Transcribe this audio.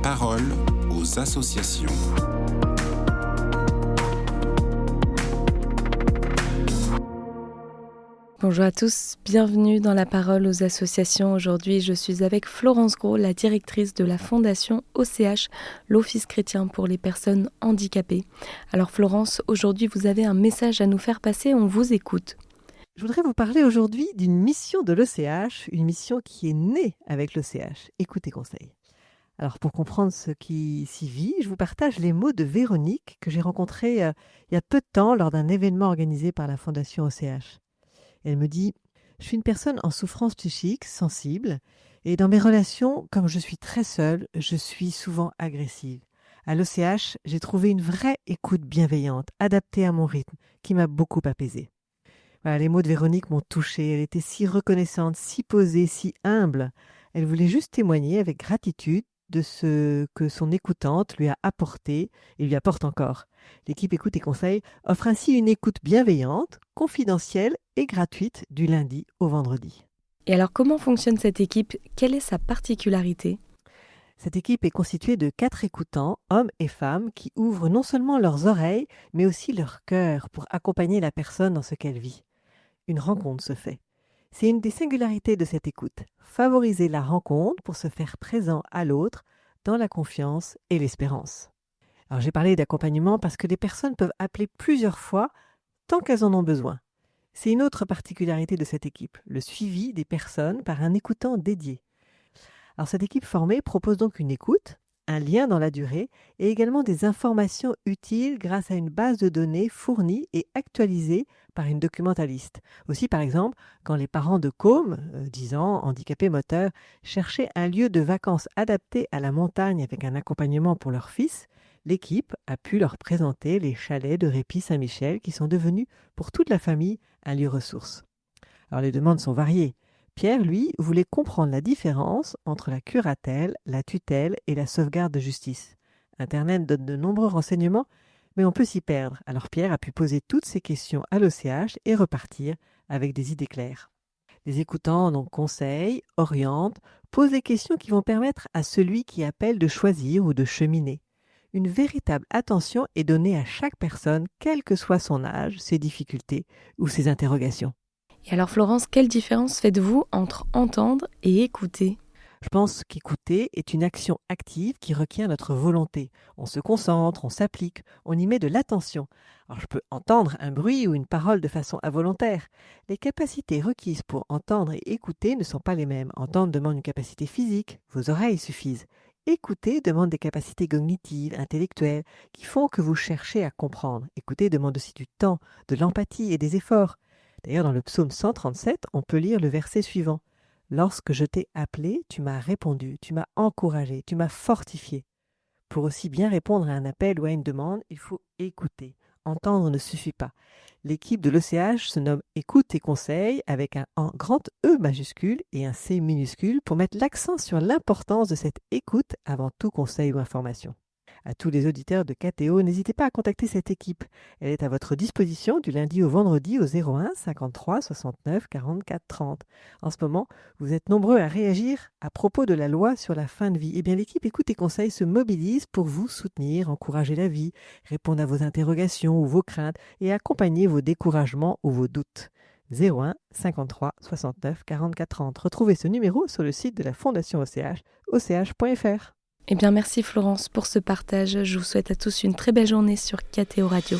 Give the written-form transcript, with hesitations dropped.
parole aux associations. Bonjour à tous, bienvenue dans La Parole aux associations. Aujourd'hui, je suis avec Florence Gros, la directrice de la fondation OCH, l'Office chrétien pour les personnes handicapées. Alors Florence, aujourd'hui vous avez un message à nous faire passer, on vous écoute. Je voudrais vous parler aujourd'hui d'une mission de l'OCH, une mission qui est née avec l'OCH. Écoutez conseil. Alors pour comprendre ce qui s'y vit, je vous partage les mots de Véronique que j'ai rencontrée il y a peu de temps lors d'un événement organisé par la fondation OCH. Elle me dit « Je suis une personne en souffrance psychique, sensible, et dans mes relations, comme je suis très seule, je suis souvent agressive. À l'OCH, j'ai trouvé une vraie écoute bienveillante, adaptée à mon rythme, qui m'a beaucoup apaisée. » Voilà, les mots de Véronique m'ont touchée. Elle était si reconnaissante, si posée, si humble. Elle voulait juste témoigner avec gratitude de ce que son écoutante lui a apporté et lui apporte encore. L'équipe Écoute et Conseil offre ainsi une écoute bienveillante, confidentielle et gratuite du lundi au vendredi. Et alors comment fonctionne cette équipe ? Quelle est sa particularité ? Cette équipe est constituée de 4 écoutants, hommes et femmes, qui ouvrent non seulement leurs oreilles, mais aussi leur cœur pour accompagner la personne dans ce qu'elle vit. Une rencontre se fait. C'est une des singularités de cette écoute, favoriser la rencontre pour se faire présent à l'autre dans la confiance et l'espérance. Alors j'ai parlé d'accompagnement parce que les personnes peuvent appeler plusieurs fois tant qu'elles en ont besoin. C'est une autre particularité de cette équipe, le suivi des personnes par un écoutant dédié. Alors cette équipe formée propose donc une écoute, un lien dans la durée et également des informations utiles grâce à une base de données fournie et actualisée par une documentaliste. Aussi, par exemple, quand les parents de Côme, 10 ans, handicapés moteurs, cherchaient un lieu de vacances adapté à la montagne avec un accompagnement pour leur fils, l'équipe a pu leur présenter les chalets de Répit Saint-Michel qui sont devenus, pour toute la famille, un lieu ressource. Alors les demandes sont variées. Pierre, lui, voulait comprendre la différence entre la curatelle, la tutelle et la sauvegarde de justice. Internet donne de nombreux renseignements, mais on peut s'y perdre. Alors Pierre a pu poser toutes ces questions à l'OCH et repartir avec des idées claires. Les écoutants donc conseillent, orientent, posent les questions qui vont permettre à celui qui appelle de choisir ou de cheminer. Une véritable attention est donnée à chaque personne, quel que soit son âge, ses difficultés ou ses interrogations. Et alors Florence, quelle différence faites-vous entre entendre et écouter ? Je pense qu'écouter est une action active qui requiert notre volonté. On se concentre, on s'applique, on y met de l'attention. Alors je peux entendre un bruit ou une parole de façon involontaire. Les capacités requises pour entendre et écouter ne sont pas les mêmes. Entendre demande une capacité physique, vos oreilles suffisent. Écouter demande des capacités cognitives, intellectuelles, qui font que vous cherchez à comprendre. Écouter demande aussi du temps, de l'empathie et des efforts. D'ailleurs, dans le psaume 137, on peut lire le verset suivant. « Lorsque je t'ai appelé, tu m'as répondu, tu m'as encouragé, tu m'as fortifié. » Pour aussi bien répondre à un appel ou à une demande, il faut écouter. Entendre ne suffit pas. L'équipe de l'OCH se nomme Écoute et Conseil avec un grand E majuscule et un C minuscule pour mettre l'accent sur l'importance de cette écoute avant tout conseil ou information. À tous les auditeurs de KTO, n'hésitez pas à contacter cette équipe. Elle est à votre disposition du lundi au vendredi au 01 53 69 44 30. En ce moment, vous êtes nombreux à réagir à propos de la loi sur la fin de vie. Eh bien, l'équipe Écoute et Conseil se mobilise pour vous soutenir, encourager la vie, répondre à vos interrogations ou vos craintes et accompagner vos découragements ou vos doutes. 01 53 69 44 30. Retrouvez ce numéro sur le site de la Fondation OCH, och.fr. Eh bien merci Florence pour ce partage. Je vous souhaite à tous une très belle journée sur KTO Radio.